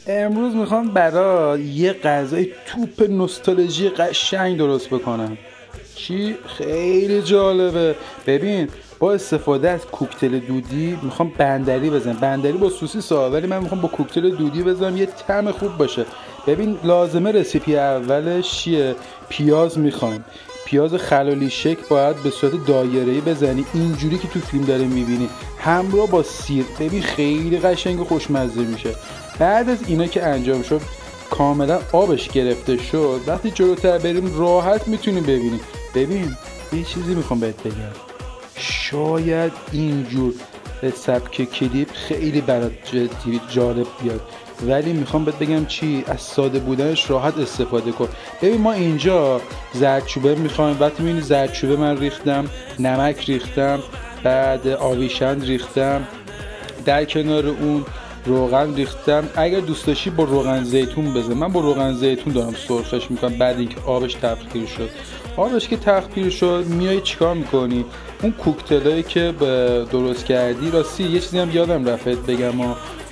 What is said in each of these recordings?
امروز میخوام برای یه غذای توپ نوستالژی قشنگ درست بکنم. چی؟ خیلی جالبه. ببین، با استفاده از کوکتل دودی میخوام بندری بزنم. بندری با سوسیس ولی من میخوام با کوکتل دودی بزنم یه طعم خوب باشه. ببین، لازمه رسیپی اولش چیه؟ پیاز میخوایم. پیاز خلالی شکل باید به صورت دایره‌ای بزنی، اینجوری که تو فیلم داره میبینی، همراه با سیر. ببین خیلی قشنگ و خوشمزه میشه. بعد از اینا که انجام شد، کاملا آبش گرفته شد، وقتی جلوتر بریم راحت میتونیم ببینیم. ببین، یه چیزی میخوام بهت بگم. شاید اینجور سبک کلیپ خیلی برات جالب بیاد، ولی میخوام بهت بگم چی، از ساده بودنش راحت استفاده کن. ببین، ما اینجا زردچوبه میخوایم. وقتی میبینی زردچوبه من ریختم، نمک ریختم، بعد آویشند ریختم، در کنار اون روغن ریختم. اگر دوست داشتی با روغن زیتون بزن. من با روغن زیتون دارم سرخش میکنم. بعد اینکه آبش تبخیر شد، آبش که تبخیر شد، میای چیکار میکنی؟ اون کوکتلایی که درست کردی، راستی یه چیزی هم یادم رفت بگم،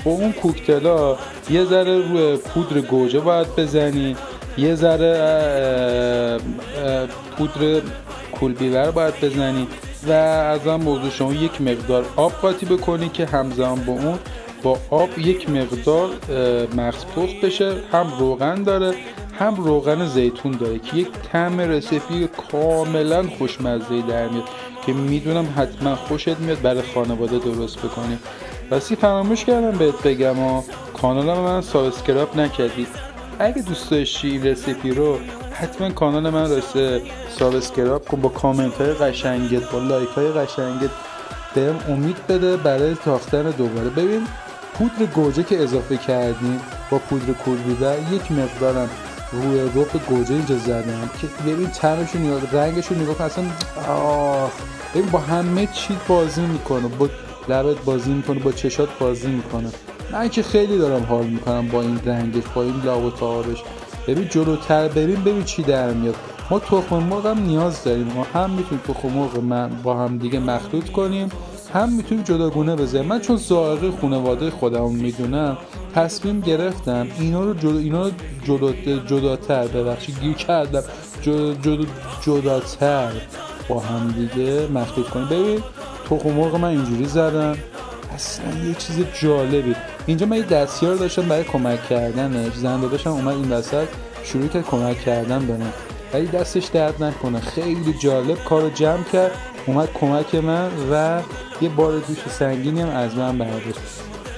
با اون کوکتلا یه ذره روی پودر گوجه باید بزنی، یه ذره پودر کولبیور باید بزنی و از هم موضوع شما یک مقدار آب قاطی بکنی که همزمان با اون با آب یک مقدار مغز پخت بشه. هم روغن داره هم روغن زیتون داره که یک طعم رسیپی کاملا خوشمزه در میاد که میدونم حتما خوشت میاد برای خانواده درست بکنی. راستی فراموش کردم بهت بگم کانال من سابسکرایب نکردی. اگه دوست داشتی این رسیپی رو، حتما کانال من رو سابسکرایب کن، با کامنت های قشنگت، با لایک های قشنگت بهم امید بده برای ساختن دوباره. ببین، پودر گوجه که اضافه کردیم با پودر کولبیور، یک مقدارم روی رب گوجه اینجا زدم که ببین طعمشو نگاه، رنگشو نگاه کن، اصلا ببین با همه چی بازی میکنه، با لبت بازی میکنه، با چشات بازی میکنه. من که خیلی دارم حال میکنم با این رنگش، با این لاب و تابش. ببین جلوتر بریم ببین چی در میاد. ما تخم مرغ هم نیاز داریم. ما هم میتونیم تخم مرغ با هم دیگه مخلوط کنیم، هم میتونیم جداگونه بذاریم. من چون ذائقه خانواده خودم میدونم، تصمیم گرفتم اینا رو جداتر، ببخشید گیر کردم، جداتر با هم دیگه مخلوط کنیم. ببین تخم مرغ من اینجوری زدم، اصلا یه چیز جالبی. اینجا من یه دستیار داشتم برای کمک کردنش، زنده داشتم اومد این وسط شروع کرد کمک کردن به من، ولی دستش درد نکنه، خیلی جالب کارو جمع کرد، اومد کمک من و یه بار دوش سنگینی هم از من برداشت.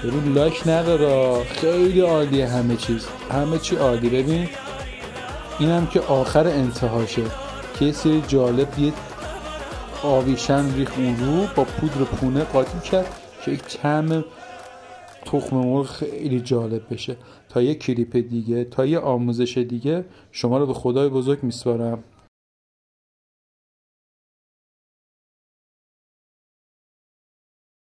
ببین لاک نداره، خیلی عالیه، همه چی عالی. ببین اینم که آخر انتهاشه که یه سری جالب، یه آویشن ریخ اون رو با پودر پونه قاطی کرد که یک طعم تخم مرغ خیلی جالب بشه. تا یه کلیپ دیگه، تا یه آموزش دیگه، شما رو به خدای بزرگ میسپارم.